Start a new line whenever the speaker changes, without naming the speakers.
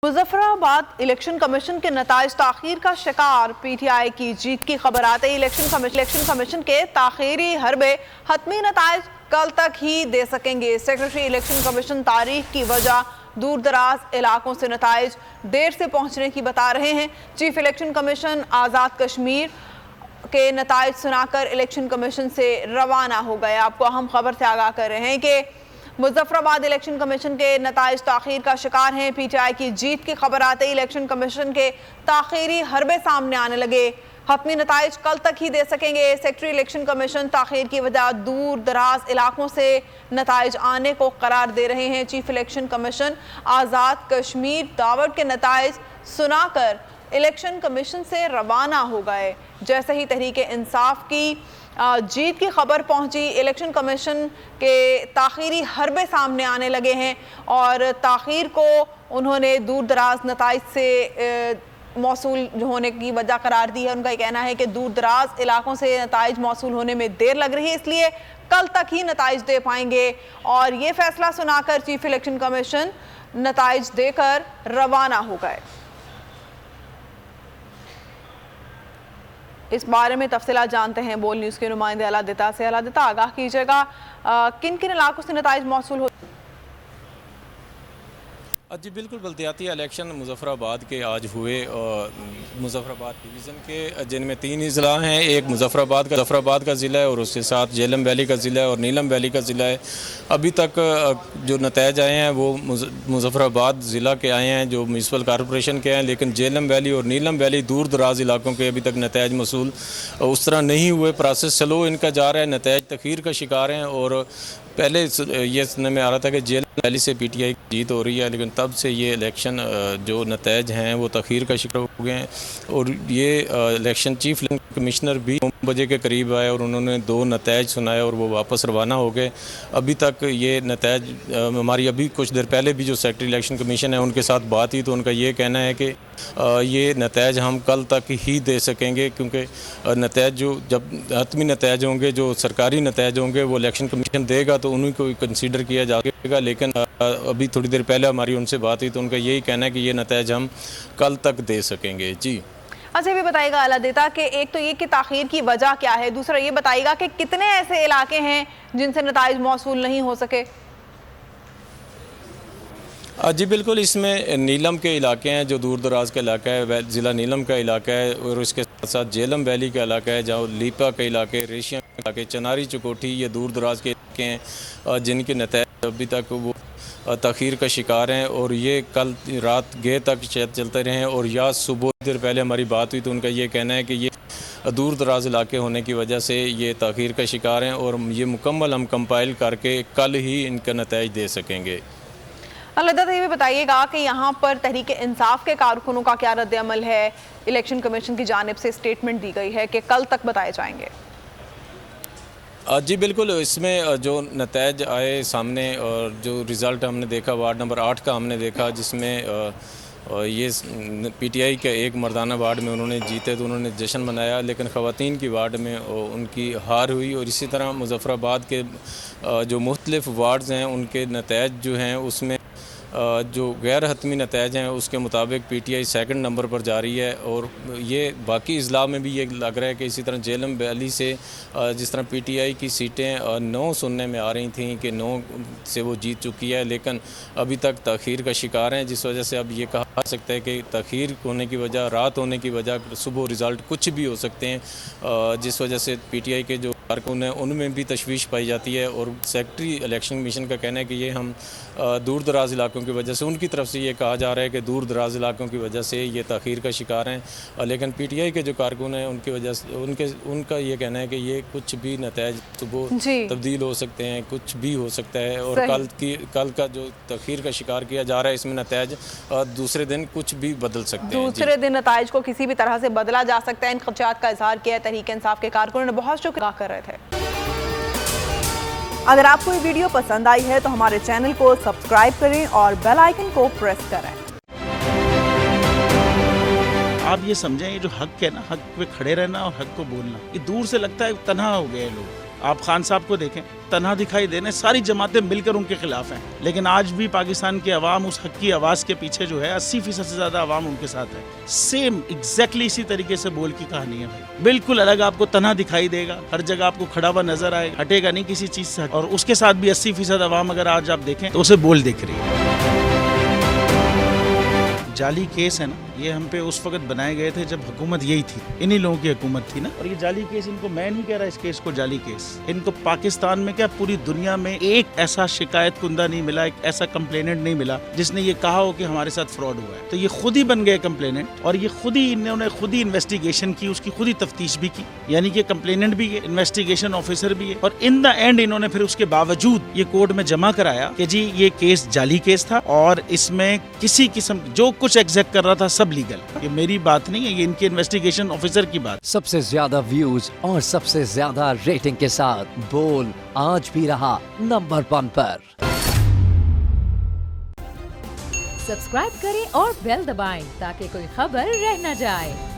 Muzaffarabad election commission के नताइज ताखीर का शिकार, पीटीआई की जीत की खबर आते ही इलेक्शन कमीशन के ताखीरी हरबे हतमी नताइज कल तक ही दे सकेंगे। सेक्रेटरी इलेक्शन कमीशन तारीख की वजह दूर दराज इलाकों से नताइज देर से पहुंचने की बता रहे हैं। Chief election commission Azad Kashmir के नताइज सुनाकर इलेक्शन कमीशन से रवाना हो गए। आपको अहम खबर से आगाह कर रहे हैं कि मुजफ्फराबाद इलेक्शन कमीशन के नताइज ताखीर का शिकार हैं। पीटीआई की जीत की खबर आते ही इलेक्शन कमीशन के ताखीरी हरबे सामने आने लगे। हतमी नताइज कल तक ही दे सकेंगे। सेक्रेटरी इलेक्शन कमीशन ताखीर की वजह दूर दराज इलाकों से नताइज आने को करार दे रहे हैं। Chief election commission Azad Kashmir दावत के नताइज सुनाकर इलेक्शन कमीशन से रवाना हो गए। जैसे ही तहरीके इंसाफ की जीत की खबर पहुंची, इलेक्शन कमीशन के ताखीरी हरबे सामने आने लगे हैं और ताखीर को उन्होंने दूर दराज नताइज से मौसूल होने की वजह करार दी है। उनका कहना है कि दूर दराज इलाकों से नताइज मौसूल होने में देर लग रही है, इसलिए कल तक ही नताइज दे पाएंगे। और ये फैसला सुनाकर चीफ इलेक्शन कमीशन नताइज देकर रवाना हो गए। इस बारे में तफसीलात जानते हैं बोल न्यूज़ के नुमाइंदे अलादिता से। अलादिता, आगाह कीजिएगा किन किन इलाकों से नताइज मौसूल हो।
जी बिल्कुल, बल्दियाती इलेक्शन मुजफ्फराबाद के आज हुए। मुजफ्फराबाद डिवीज़न के जिनमें 3 ज़िला हैं। एक मुजफ्फराबाद का ज़िला है और उसके साथ झेलम वैली का ज़िला है और नीलम वैली का ज़िला है। अभी तक जो नताइज आए हैं वो मुजफ्फराबाद ज़िला के आए हैं जो म्यूनसिपल कॉरपोरेशन के हैं, लेकिन झेलम वैली और नीलम वैली दूर दराज इलाकों के अभी तक नताइज मौसूल उस तरह नहीं हुए। प्रोसेस स्लो इनका जा रहा है, नताइज तखीर का शिकार हैं। और पहले ये सुनने में आ रहा था कि झेलम वैली से पीटीआई की जीत हो रही है, लेकिन तब से ये इलेक्शन जो नताइज हैं वो तखीर का शिकार हो गए हैं। और ये इलेक्शन चीफ इलेक्शन कमिश्नर भी 9 बजे के करीब आए और उन्होंने 2 नताइज सुनाए और वो वापस रवाना हो गए। अभी तक ये नताइज हमारी अभी कुछ देर पहले भी जो सेक्रेटरी इलेक्शन कमीशन है उनके साथ बात हुई तो उनका ये कहना है कि ये नताइज हम कल तक ही दे सकेंगे, क्योंकि नताइज जो जब हतमी नताइज होंगे, जो सरकारी नताइज होंगे, वो इलेक्शन कमीशन देगा तो उन्हीं को कंसीडर किया जाएगा। लेकिन अभी थोड़ी देर पहले हमारी उनसे बात हुई तो उनका यही कहना है कि ये नताइज हम कल तक दे सकेंगे। जी
अच्छा, ये बताइएगा अलादिता कि एक तो ये कि ताखीर की वजह क्या है, दूसरा ये बताइएगा कि कितने ऐसे इलाके हैं जिनसे नताइज मौसूल नहीं हो सके।
जी बिल्कुल, इसमें नीलम के इलाके हैं जो दूर दराज का इलाका है, ज़िला नीलम का इलाका है, और उसके साथ साथ झेलम वैली का इलाका है जहाँ लीपा के इलाके, रेशिया के इलाके, चनारी चकोठी, ये दूर दराज के इलाके हैं जिनके नताइज अभी तक वो तखीर का शिकार हैं। और ये कल रात गए तक शायद चलते रहे और या सुबह देर पहले हमारी बात हुई तो उनका ये कहना है कि ये दूर दराज इलाके होने की वजह से ये तखीर का शिकार हैं और ये मुकम्मल हम कंपाइल करके कल ही इनका नताइज दे सकेंगे।
अलादिता, ये भी बताइएगा कि यहाँ पर तहरीक इंसाफ के कारकुनों का क्या रद्द अमल है। इलेक्शन कमीशन की जानिब से स्टेटमेंट दी गई है कि कल तक बताए जाएंगे।
जी बिल्कुल, इसमें जो नताइज आए सामने और जो रिज़ल्ट हमने देखा वार्ड नंबर 8 का हमने देखा, जिसमें ये पीटीआई के एक मर्दाना वार्ड में उन्होंने जीते तो उन्होंने जश्न मनाया, लेकिन ख़वातीन की वार्ड में उनकी हार हुई। और इसी तरह मुजफ्फराबाद के जो मुख्तलिफ वार्ड्स हैं उनके नताइज जो हैं उसमें जो गैर हतमी नताइज हैं उसके मुताबिक पीटीआई 2nd नंबर पर जा रही है। और ये बाकी अजला में भी ये लग रहा है कि इसी तरह झेलम वैली से जिस तरह पीटीआई की सीटें 9 सुनने में आ रही थी कि 9 से वो जीत चुकी है, लेकिन अभी तक तखीर का शिकार हैं, जिस वजह से अब ये कहा जा सकता है कि तखीर होने की वजह, रात होने की वजह, सुबह रिज़ल्ट कुछ भी हो सकते हैं, जिस वजह से पीटीआई के जो कारकुन हैं उनमें भी तशवीश पाई जाती है। और सेक्रेटरी इलेक्शन कमीशन का कहना है कि ये हम दूर दराज इलाकों की वजह से, उनकी तरफ से ये कहा जा रहा है कि दूर दराज इलाकों की वजह से ये तखीर का शिकार हैं, लेकिन पीटीआई के जो कारकुन हैं उनकी वजह से उनका ये कहना है कि ये कुछ भी नताइज सुबह तब्दील हो सकते हैं, कुछ भी हो सकता है। और कल का जो तखीर का शिकार किया जा रहा है इसमें नताइज दूसरे दिन कुछ भी बदल सकते हैं।
दूसरे दिन नताइज को किसी भी तरह से बदला जा सकता है। इन खदशात का इजहार किया तहरीक इंसाफ के कारकुनों ने। बहुत शुक्रिया कर रहे थे। अगर आपको ये वीडियो पसंद आई है तो हमारे चैनल को सब्सक्राइब करें और बेल आइकन को प्रेस करें।
आप ये समझें, ये जो हक है ना, हक पे खड़े रहना और हक को बोलना, ये दूर से लगता है तन्हा हो गए लोग। आप खान साहब को देखें, तन्हा दिखाई देने, सारी जमातें मिलकर उनके खिलाफ हैं, लेकिन आज भी पाकिस्तान की आवाम उस हक की आवाज़ के पीछे जो है 80% से ज़्यादा आवाम उनके साथ है। सेम एग्जैक्टली इसी तरीके से बोल की कहानी है भाई, बिल्कुल अलग आपको तन्हा दिखाई देगा, हर जगह आपको खड़ा हुआ नजर आएगा, हटेगा नहीं किसी चीज़ से। और उसके साथ भी 80% आवाम अगर आज आप देखें तो उसे बोल दिख रही है। जाली केस है ना, ये हम पे उस वक्त बनाए गए थे जब हुकूमत यही थी, इन्हीं लोगों की हुकूमत थी ना। और ये जाली केस, इनको मैं नहीं कह रहा इस केस को जाली केस, इनको पाकिस्तान में क्या पूरी दुनिया में एक ऐसा शिकायत कुंदा नहीं मिला, एक ऐसा कंप्लेनेंट नहीं मिला जिसने ये कहा हो कि हमारे साथ फ्रॉड हुआ है। तो ये खुद ही बन गए कंप्लेनेंट और ये खुद ही इन्होंने खुद ही इन्वेस्टिगेशन की, उसकी खुद ही तफ्तीश भी की, यानी कि कंप्लेनेंट भी है, इन्वेस्टिगेशन ऑफिसर भी है। और इन द एंड इन्होंने फिर उसके बावजूद ये कोर्ट में जमा कराया कि जी ये केस जाली केस था और इसमें किसी किस्म जो कुछ एग्जैक्ट कर रहा था सब लीगल। ये मेरी बात नहीं है, ये इनके इन्वेस्टिगेशन ऑफिसर की बात।
सबसे ज्यादा व्यूज और सबसे ज्यादा रेटिंग के साथ बोल आज भी रहा नंबर 1 पर।
सब्सक्राइब करें और बेल दबाएं ताकि कोई खबर रह न जाए।